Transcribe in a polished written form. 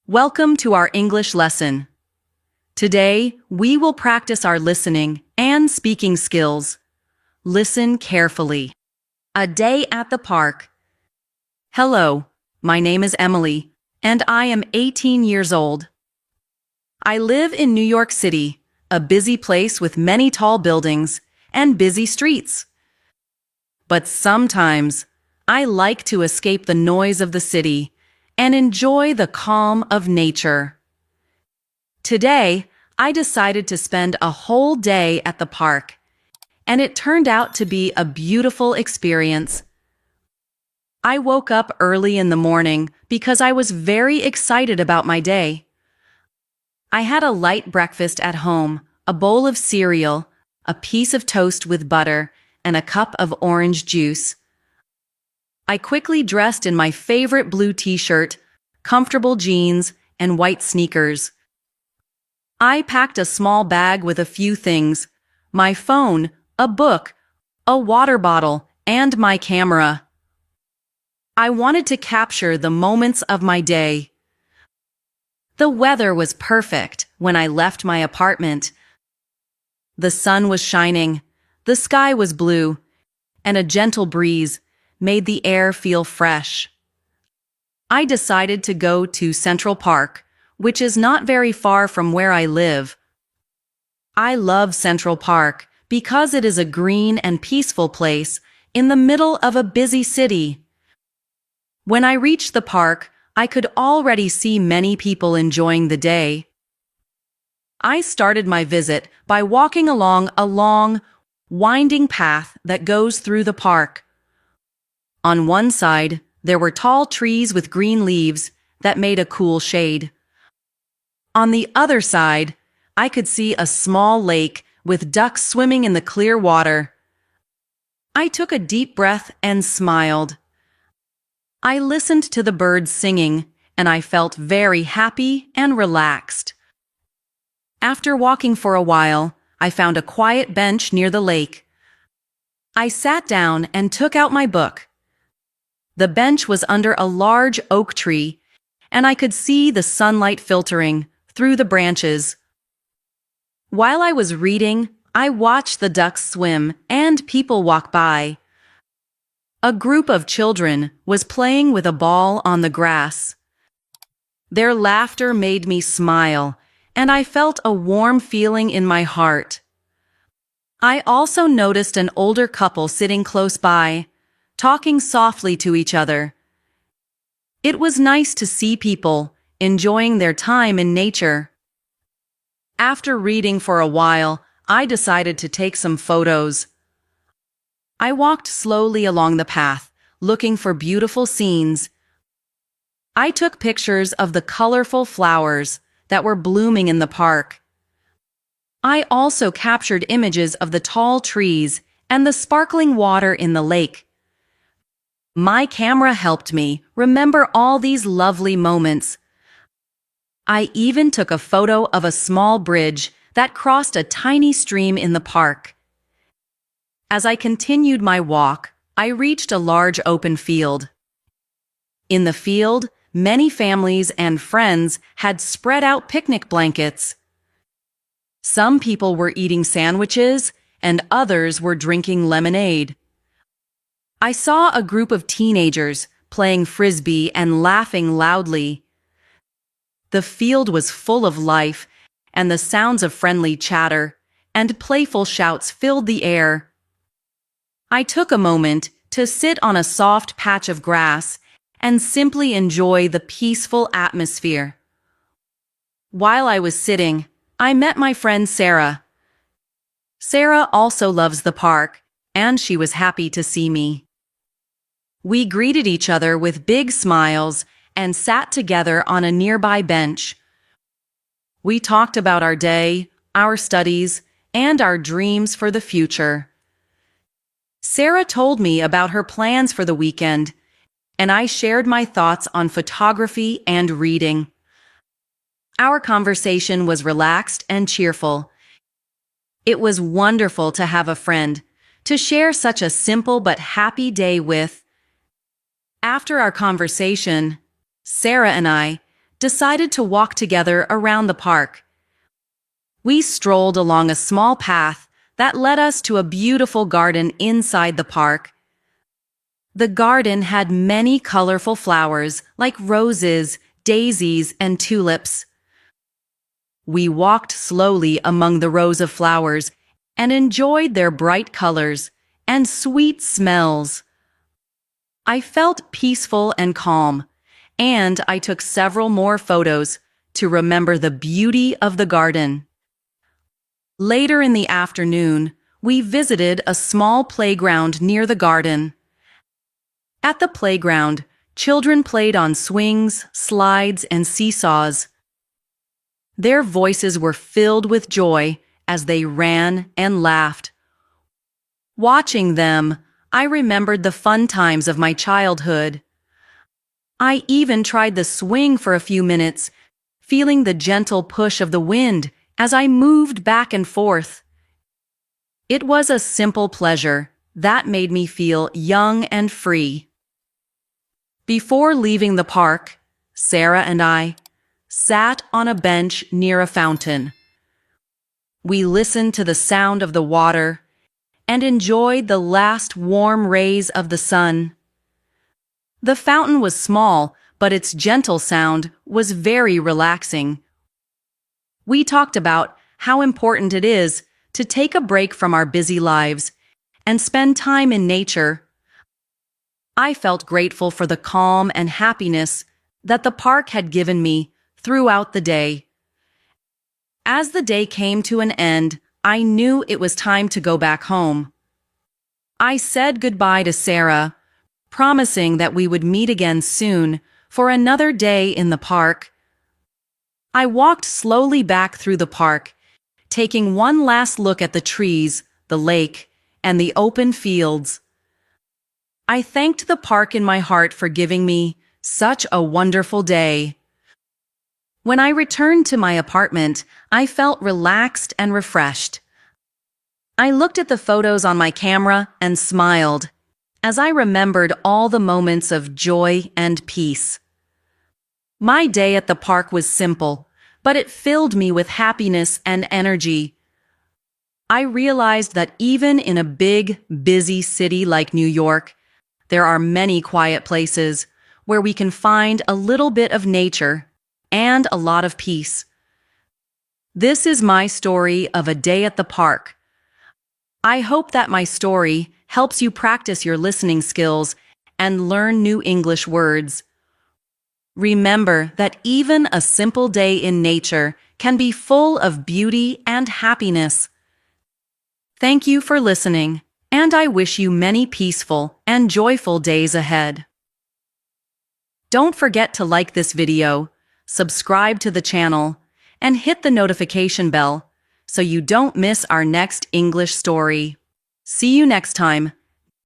Welcome to our English lesson. Today, we will practice our listening and speaking skills. Listen carefully. A day at the park. Hello, my name is Emily, and I am 18 years old. I live in New York City, a busy place with many tall buildings and busy streets. But sometimes, I like to escape the noise of the city and enjoy the calm of nature. Today, I decided to spend a whole day at the park, and it turned out to be a beautiful experience. I woke up early in the morning because I was very excited about my day. I had a light breakfast at home, a bowl of cereal, a piece of toast with butter, and a cup of orange juice. I quickly dressed in my favorite blue t-shirt, comfortable jeans, and white sneakers. I packed a small bag with a few things: my phone, a book, a water bottle, and my camera. I wanted to capture the moments of my day. The weather was perfect when I left my apartment. The sun was shining, the sky was blue, and a gentle breeze made the air feel fresh. I decided to go to Central Park, which is not very far from where I live. I love Central Park because it is a green and peaceful place in the middle of a busy city. When I reached the park, I could already see many people enjoying the day. I started my visit by walking along a long, winding path that goes through the park. On one side, there were tall trees with green leaves that made a cool shade. On the other side, I could see a small lake with ducks swimming in the clear water. I took a deep breath and smiled. I listened to the birds singing, and I felt very happy and relaxed. After walking for a while, I found a quiet bench near the lake. I sat down and took out my book. The bench was under a large oak tree, and I could see the sunlight filtering through the branches. While I was reading, I watched the ducks swim and people walk by. A group of children was playing with a ball on the grass. Their laughter made me smile, and I felt a warm feeling in my heart. I also noticed an older couple sitting close by, talking softly to each other. It was nice to see people enjoying their time in nature. After reading for a while, I decided to take some photos. I walked slowly along the path, looking for beautiful scenes. I took pictures of the colorful flowers that were blooming in the park. I also captured images of the tall trees and the sparkling water in the lake. My camera helped me remember all these lovely moments. I even took a photo of a small bridge that crossed a tiny stream in the park. As I continued my walk, I reached a large open field. In the field, many families and friends had spread out picnic blankets. Some people were eating sandwiches, and others were drinking lemonade. I saw a group of teenagers playing frisbee and laughing loudly. The field was full of life, and the sounds of friendly chatter and playful shouts filled the air. I took a moment to sit on a soft patch of grass and simply enjoy the peaceful atmosphere. While I was sitting, I met my friend Sarah. Sarah also loves the park, and she was happy to see me. We greeted each other with big smiles and sat together on a nearby bench. We talked about our day, our studies, and our dreams for the future. Sarah told me about her plans for the weekend, and I shared my thoughts on photography and reading. Our conversation was relaxed and cheerful. It was wonderful to have a friend to share such a simple but happy day with. After our conversation, Sarah and I decided to walk together around the park. We strolled along a small path that led us to a beautiful garden inside the park. The garden had many colorful flowers like roses, daisies, and tulips. We walked slowly among the rows of flowers and enjoyed their bright colors and sweet smells. I felt peaceful and calm, and I took several more photos to remember the beauty of the garden. Later in the afternoon, we visited a small playground near the garden. At the playground, children played on swings, slides, and seesaws. Their voices were filled with joy as they ran and laughed. Watching them, I remembered the fun times of my childhood. I even tried the swing for a few minutes, feeling the gentle push of the wind as I moved back and forth. It was a simple pleasure that made me feel young and free. Before leaving the park, Sarah and I sat on a bench near a fountain. We listened to the sound of the water and enjoyed the last warm rays of the sun. The fountain was small, but its gentle sound was very relaxing. We talked about how important it is to take a break from our busy lives and spend time in nature. I felt grateful for the calm and happiness that the park had given me throughout the day. As the day came to an end, I knew it was time to go back home. I said goodbye to Sarah, promising that we would meet again soon for another day in the park. I walked slowly back through the park, taking one last look at the trees, the lake, and the open fields. I thanked the park in my heart for giving me such a wonderful day. When I returned to my apartment, I felt relaxed and refreshed. I looked at the photos on my camera and smiled as I remembered all the moments of joy and peace. My day at the park was simple, but it filled me with happiness and energy. I realized that even in a big, busy city like New York, there are many quiet places where we can find a little bit of nature and a lot of peace. This is my story of a day at the park. I hope that my story helps you practice your listening skills and learn new English words. Remember that even a simple day in nature can be full of beauty and happiness. Thank you for listening, and I wish you many peaceful and joyful days ahead. Don't forget to like this video, subscribe to the channel, and hit the notification bell so you don't miss our next English story. See you next time.